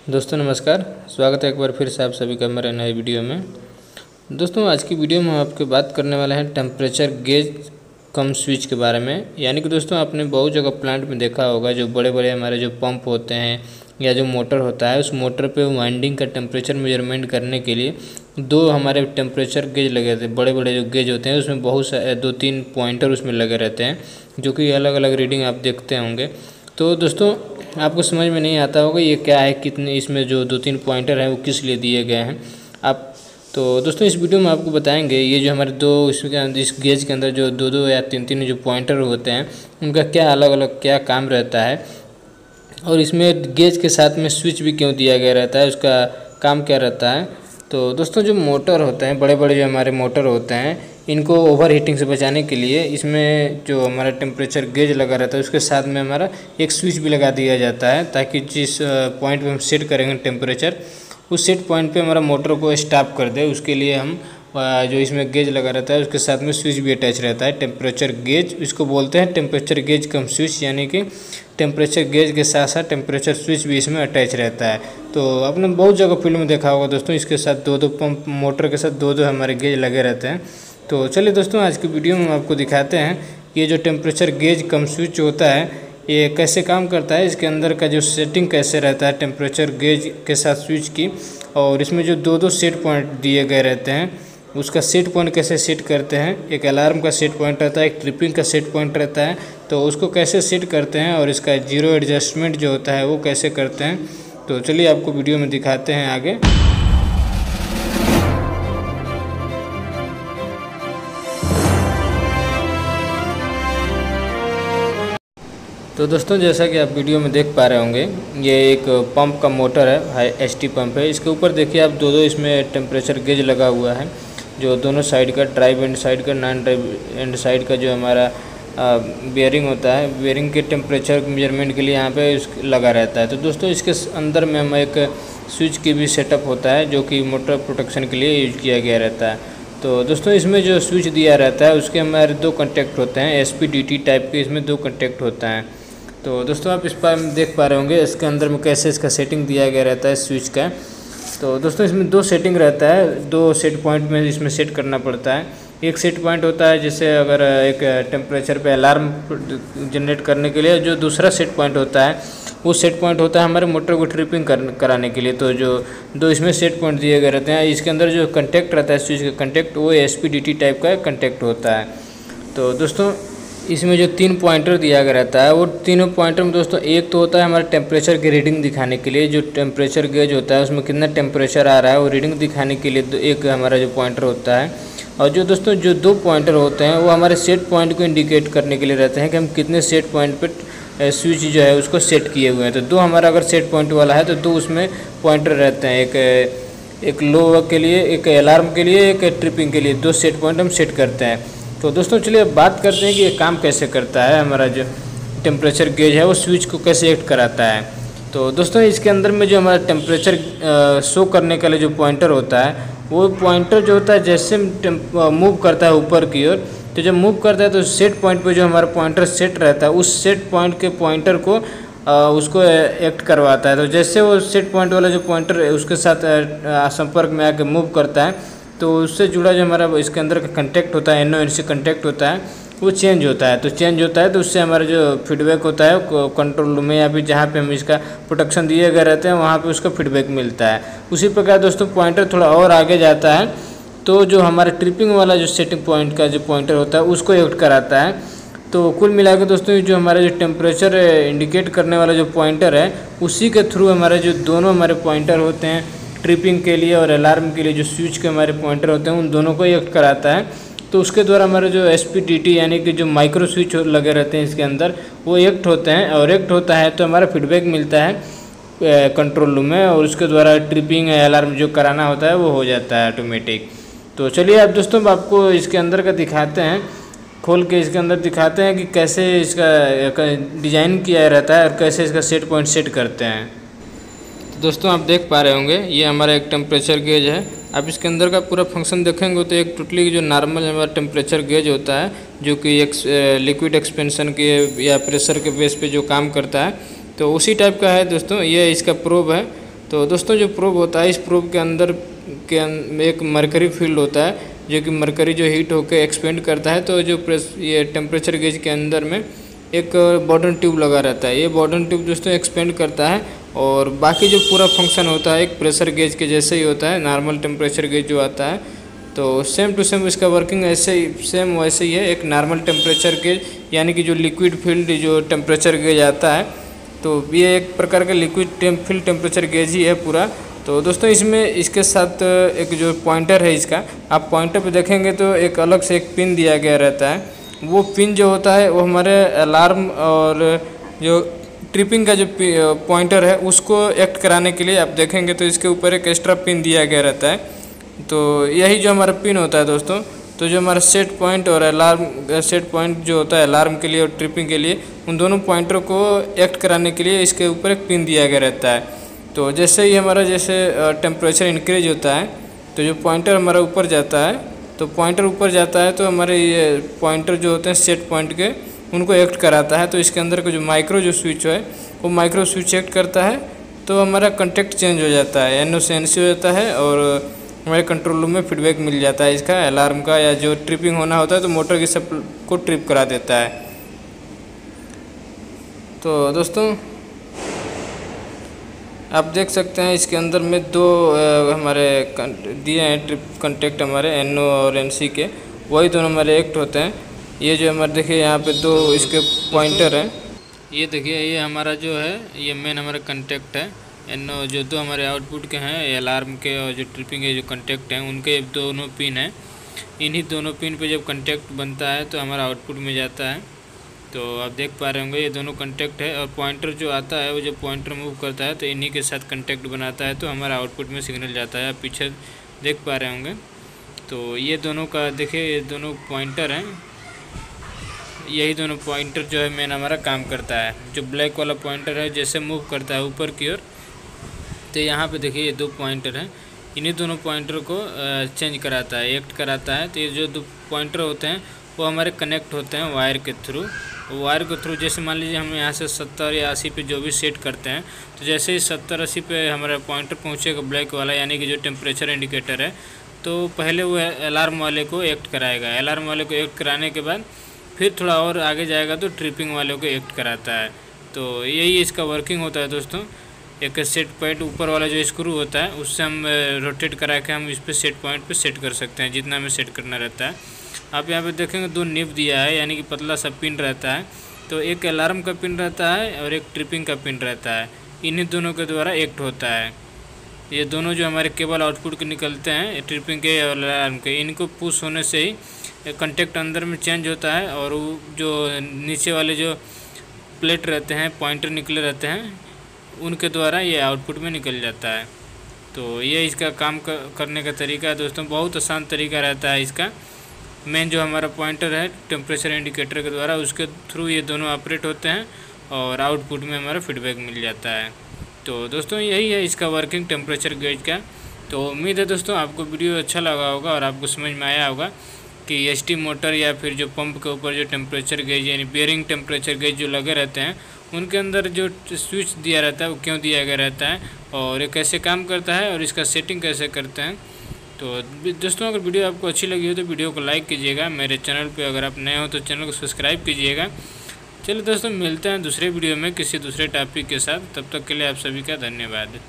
दोस्तों नमस्कार। स्वागत है एक बार फिर से आप सभी का मेरे नए वीडियो में। दोस्तों आज की वीडियो में हम आपके बात करने वाले हैं टेम्परेचर गेज कम स्विच के बारे में। यानी कि दोस्तों आपने बहुत जगह प्लांट में देखा होगा, जो बड़े बड़े हमारे जो पंप होते हैं या जो मोटर होता है, उस मोटर पे वाइंडिंग का टेम्परेचर मेजरमेंट करने के लिए दो हमारे टेम्परेचर गेज लगे रहते हैं। बड़े बड़े जो गेज होते हैं उसमें बहुत सारे 2-3 पॉइंटर उसमें लगे रहते हैं, जो कि अलग अलग रीडिंग आप देखते होंगे। तो दोस्तों आपको समझ में नहीं आता होगा ये क्या है, कितने इसमें जो 2-3 पॉइंटर हैं वो किस लिए दिए गए हैं। आप तो दोस्तों इस वीडियो में आपको बताएंगे ये जो हमारे दो इसके अंदर इस गेज के अंदर जो 2-2 या 3-3 जो पॉइंटर होते हैं उनका क्या अलग अलग क्या काम रहता है, और इसमें गेज के साथ में स्विच भी क्यों दिया गया रहता है, उसका काम क्या रहता है। तो दोस्तों जो मोटर होते हैं, बड़े बड़े जो हमारे मोटर होते हैं, इनको ओवर हीटिंग से बचाने के लिए इसमें जो हमारा टेम्परेचर गेज लगा रहता है उसके साथ में हमारा एक स्विच भी लगा दिया जाता है, ताकि जिस पॉइंट पे हम सेट करेंगे टेम्परेचर, उस सेट पॉइंट पे हमारा मोटर को स्टॉप कर दे। उसके लिए हम जो इसमें गेज लगा रहता है उसके साथ में स्विच भी अटैच रहता है। टेम्परेचर गेज इसको बोलते हैं, टेम्परेचर गेज कम स्विच, यानी कि टेम्परेचर गेज के साथ साथ टेम्परेचर स्विच भी इसमें अटैच रहता है। तो आपने बहुत जगह फील्ड में देखा होगा दोस्तों, इसके साथ 2-2 पंप मोटर के साथ 2-2 हमारे गेज लगे रहते हैं। तो चलिए दोस्तों आज की वीडियो में हम आपको दिखाते हैं ये जो टेम्परेचर गेज कम स्विच होता है ये कैसे काम करता है, इसके अंदर का जो सेटिंग कैसे रहता है टेम्परेचर गेज के साथ स्विच की, और इसमें जो 2-2 सेट पॉइंट दिए गए रहते हैं उसका सेट पॉइंट कैसे सेट करते हैं। एक अलार्म का सेट पॉइंट रहता है, एक ट्रिपिंग का सेट पॉइंट रहता है, तो उसको कैसे सेट करते हैं, और इसका जीरो एडजस्टमेंट जो होता है वो कैसे करते हैं। तो चलिए आपको वीडियो में दिखाते हैं आगे। तो दोस्तों जैसा कि आप वीडियो में देख पा रहे होंगे, ये एक पंप का मोटर है, हाई एचटी पंप है। इसके ऊपर देखिए आप 2-2 इसमें टेम्परेचर गेज लगा हुआ है, जो दोनों साइड का, ड्राइव एंड साइड का, नॉन ड्राइव एंड साइड का जो हमारा बेयरिंग होता है, बेयरिंग के टेम्परेचर मेजरमेंट के लिए यहाँ पे लगा रहता है। तो दोस्तों इसके अंदर में हम एक स्विच की भी सेटअप होता है, जो कि मोटर प्रोटेक्शन के लिए यूज किया गया रहता है। तो दोस्तों इसमें जो स्विच दिया रहता है उसके हमारे 2 कॉन्टैक्ट होते हैं, SPDT टाइप के इसमें 2 कॉन्टैक्ट होता है। तो दोस्तों आप इस पर देख पा रहे होंगे इसके अंदर में कैसे इसका सेटिंग दिया गया रहता है स्विच का। तो दोस्तों इसमें 2 सेटिंग रहता है, 2 सेट पॉइंट में इसमें सेट करना पड़ता है। एक सेट पॉइंट होता है जैसे अगर एक टेम्परेचर पे अलार्म जनरेट करने के लिए, जो दूसरा सेट पॉइंट होता है वो सेट पॉइंट होता है हमारे मोटर को ट्रिपिंग कराने के लिए। तो जो 2 इसमें सेट पॉइंट दिए गए रहते हैं, इसके अंदर जो कंटेक्ट रहता है स्विच का कंटेक्ट, वो SPDT टाइप का कंटेक्ट होता है। तो दोस्तों इसमें जो 3 पॉइंटर दिया गया रहता है, वो तीनों पॉइंटर में दोस्तों एक तो होता है हमारे टेम्परेचर की रीडिंग दिखाने के लिए, जो टेम्परेचर गेज होता है उसमें कितना टेम्परेचर आ रहा है वो रीडिंग दिखाने के लिए एक हमारा जो पॉइंटर होता है। और जो दोस्तों जो 2 पॉइंटर होते हैं वो हमारे सेट पॉइंट को इंडिकेट करने के लिए रहते हैं कि हम कितने सेट पॉइंट पर स्विच जो है उसको सेट किए हुए हैं। तो 2 हमारा अगर सेट पॉइंट वाला है तो 2 उसमें पॉइंटर रहते हैं, एक लो के लिए, एक अलार्म के लिए, एक ट्रिपिंग के लिए, 2 सेट पॉइंट हम सेट करते हैं। तो दोस्तों चलिए अब बात करते हैं कि ये काम कैसे करता है, हमारा जो टेम्परेचर गेज है वो स्विच को कैसे एक्ट कराता है। तो दोस्तों इसके अंदर में जो हमारा टेम्परेचर शो करने के लिए जो पॉइंटर होता है, वो पॉइंटर जो होता है जैसे मूव करता है ऊपर की ओर, तो जब मूव करता है तो सेट पॉइंट पे जो हमारा पॉइंटर सेट रहता है उस सेट पॉइंट के पॉइंटर को उसको एक्ट करवाता है। तो जैसे वो सेट पॉइंट वाला जो पॉइंटर है उसके साथ संपर्क में आके मूव करता है, तो उससे जुड़ा जो हमारा इसके अंदर का कंटेक्ट होता है, NONC कंटेक्ट होता है, वो चेंज होता है। तो चेंज होता है तो उससे हमारा जो फीडबैक होता है कंट्रोल रूम में या फिर जहाँ पे हम इसका प्रोटेक्शन दिए गए रहते हैं वहाँ पे उसका फीडबैक मिलता है। उसी प्रकार दोस्तों पॉइंटर थोड़ा और आगे जाता है तो जो हमारा ट्रिपिंग वाला जो सेटिंग पॉइंट का जो पॉइंटर होता है उसको एक्ट कराता है। तो कुल मिला के दोस्तों जो हमारा जो टेम्परेचर इंडिकेट करने वाला जो पॉइंटर है उसी के थ्रू हमारे जो दोनों हमारे पॉइंटर होते हैं, ट्रिपिंग के लिए और अलार्म के लिए जो स्विच के हमारे पॉइंटर होते हैं, उन दोनों को एक्ट कराता है। तो उसके द्वारा हमारे जो SPDT यानी कि जो माइक्रो स्विच लगे रहते हैं इसके अंदर, वो एक्ट होते हैं, और एक्ट होता है तो हमारा फीडबैक मिलता है कंट्रोल रूम में, और उसके द्वारा ट्रिपिंग अलार्म जो कराना होता है वो हो जाता है ऑटोमेटिक। तो चलिए अब दोस्तों आपको इसके अंदर का दिखाते हैं, खोल के इसके अंदर दिखाते हैं कि कैसे इसका डिज़ाइन किया रहता है और कैसे इसका सेट पॉइंट सेट करते हैं। दोस्तों आप देख पा रहे होंगे ये हमारा एक टेम्परेचर गेज है। आप इसके अंदर का पूरा फंक्शन देखेंगे तो एक टोटली जो नॉर्मल हमारा टेम्परेचर गेज होता है, जो कि एक लिक्विड एक्सपेंशन के या प्रेशर के बेस पे जो काम करता है, तो उसी टाइप का है दोस्तों। ये इसका प्रोब है। तो दोस्तों जो प्रोब होता है, इस प्रोब के अंदर एक मरकरी फील्ड होता है, जो कि मरकरी जो हीट होकर एक्सपेंड करता है। तो जो ये टेम्परेचर गेज के अंदर में एक बॉर्डन ट्यूब लगा रहता है। ये बॉर्डन ट्यूब दोस्तों एक्सपेंड करता है और बाकी जो पूरा फंक्शन होता है एक प्रेशर गेज के जैसे ही होता है, नॉर्मल टेम्परेचर गेज जो आता है। तो सेम टू सेम इसका वर्किंग ऐसे ही सेम वैसे ही है। एक नॉर्मल टेम्परेचर गेज यानी कि जो लिक्विड फील्ड जो टेम्परेचर गेज आता है, तो ये एक प्रकार का लिक्विड फील्ड टेम्परेचर गेज ही है पूरा। तो दोस्तों इसमें इसके साथ एक जो पॉइंटर है इसका, आप पॉइंटर पे देखेंगे तो एक अलग से एक पिन दिया गया रहता है। वो पिन जो होता है वो हमारे अलार्म और जो ट्रिपिंग का जो पॉइंटर है उसको एक्ट कराने के लिए आप देखेंगे तो इसके ऊपर एक एक्स्ट्रा पिन दिया गया रहता है। तो यही जो हमारा पिन होता है दोस्तों, तो जो हमारा सेट पॉइंट और अलार्म सेट पॉइंट जो होता है अलार्म के लिए और ट्रिपिंग के लिए, उन दोनों पॉइंटरों को एक्ट कराने के लिए इसके ऊपर एक पिन दिया गया रहता है। तो जैसे ही हमारा जैसे टेम्परेचर इंक्रीज होता है तो जो पॉइंटर हमारा ऊपर जाता है, तो पॉइंटर ऊपर जाता है तो हमारे ये पॉइंटर जो होते हैं सेट पॉइंट के उनको एक्ट कराता है। तो इसके अंदर का जो माइक्रो जो स्विच है वो माइक्रो स्विच एक्ट करता है, तो हमारा कंटेक्ट चेंज हो जाता है, NO से NC हो जाता है और हमारे कंट्रोल रूम में फीडबैक मिल जाता है इसका अलार्म का, या जो ट्रिपिंग होना होता है तो मोटर की सब को ट्रिप करा देता है। तो दोस्तों आप देख सकते हैं इसके अंदर में दो हमारे दिए हैं ट्रिप कंटेक्ट हमारे NO और NC के, वही दोनों हमारे एक्ट होते हैं। ये जो हमारे देखिए यहाँ पे दो इसके पॉइंटर हैं, ये देखिए ये हमारा जो है ये मेन हमारा कंटेक्ट है। NO जो दो हमारे आउटपुट के हैं अलार्म के और जो ट्रिपिंग के जो कंटेक्ट हैं उनके दोनों पिन हैं। इन्हीं दोनों पिन पे जब कंटेक्ट बनता है तो हमारा आउटपुट में जाता है। तो आप देख पा रहे होंगे ये दोनों कंटेक्ट है और पॉइंटर जो आता है वो जब पॉइंटर मूव करता है तो इन्हीं के साथ कंटेक्ट बनाता है, तो हमारा आउटपुट में सिग्नल जाता है। आप पीछे देख पा रहे होंगे। तो ये दोनों का देखिए ये दोनों पॉइंटर हैं, यही दोनों पॉइंटर जो है मेन हमारा काम करता है। जो ब्लैक वाला पॉइंटर है जैसे मूव करता है ऊपर की ओर, तो यहाँ पे देखिए ये दो पॉइंटर हैं, इन्हीं दोनों पॉइंटर को चेंज कराता है, एक्ट कराता है। तो ये जो दो पॉइंटर होते हैं वो हमारे कनेक्ट होते हैं वायर के थ्रू। वायर के थ्रू जैसे मान लीजिए हम यहाँ से 70 या 80 पे जो भी सेट करते हैं, तो जैसे ही 70-80 पे हमारा पॉइंटर पहुँचेगा ब्लैक वाला यानी कि जो टेम्परेचर इंडिकेटर है, तो पहले वो अलार्म वाले को एक्ट कराएगा। अलार्म वाले को एक्ट कराने के बाद फिर थोड़ा और आगे जाएगा तो ट्रिपिंग वाले को एक्ट कराता है। तो यही इसका वर्किंग होता है दोस्तों। एक सेट पॉइंट ऊपर वाला जो स्क्रू होता है उससे हम रोटेट करा के हम इस पर सेट पॉइंट पे सेट कर सकते हैं जितना हमें सेट करना रहता है। आप यहाँ पे देखेंगे दो निब दिया है यानी कि पतला सा पिन रहता है। तो एक अलार्म का पिन रहता है और एक ट्रिपिंग का पिन रहता है, इन्हीं दोनों के द्वारा एक्ट होता है। ये दोनों जो हमारे केबल आउटपुट के निकलते हैं ट्रिपिंग के और अलार्म के, इनको पुश होने से ही कंटेक्ट अंदर में चेंज होता है और वो जो नीचे वाले जो प्लेट रहते हैं पॉइंटर निकले रहते हैं उनके द्वारा ये आउटपुट में निकल जाता है। तो ये इसका काम करने का तरीका है दोस्तों, बहुत आसान तरीका रहता है इसका। मेन जो हमारा पॉइंटर है टेम्परेचर इंडिकेटर के द्वारा उसके थ्रू ये दोनों ऑपरेट होते हैं और आउटपुट में हमारा फीडबैक मिल जाता है। तो दोस्तों यही है इसका वर्किंग टेम्परेचर गेज का। तो उम्मीद है दोस्तों आपको वीडियो अच्छा लगा होगा और आपको समझ में आया होगा कि ST मोटर या फिर जो पंप के ऊपर जो टेम्परेचर गेज यानी बेयरिंग टेम्परेचर गेज जो लगे रहते हैं उनके अंदर जो स्विच दिया रहता है वो क्यों दिया गया रहता है और ये कैसे काम करता है और इसका सेटिंग कैसे करते हैं। तो दोस्तों अगर वीडियो आपको अच्छी लगी हो तो वीडियो को लाइक कीजिएगा, मेरे चैनल पे अगर आप नए हो तो चैनल को सब्सक्राइब कीजिएगा। चलिए दोस्तों मिलते हैं दूसरे वीडियो में किसी दूसरे टॉपिक के साथ, तब तक के लिए आप सभी का धन्यवाद।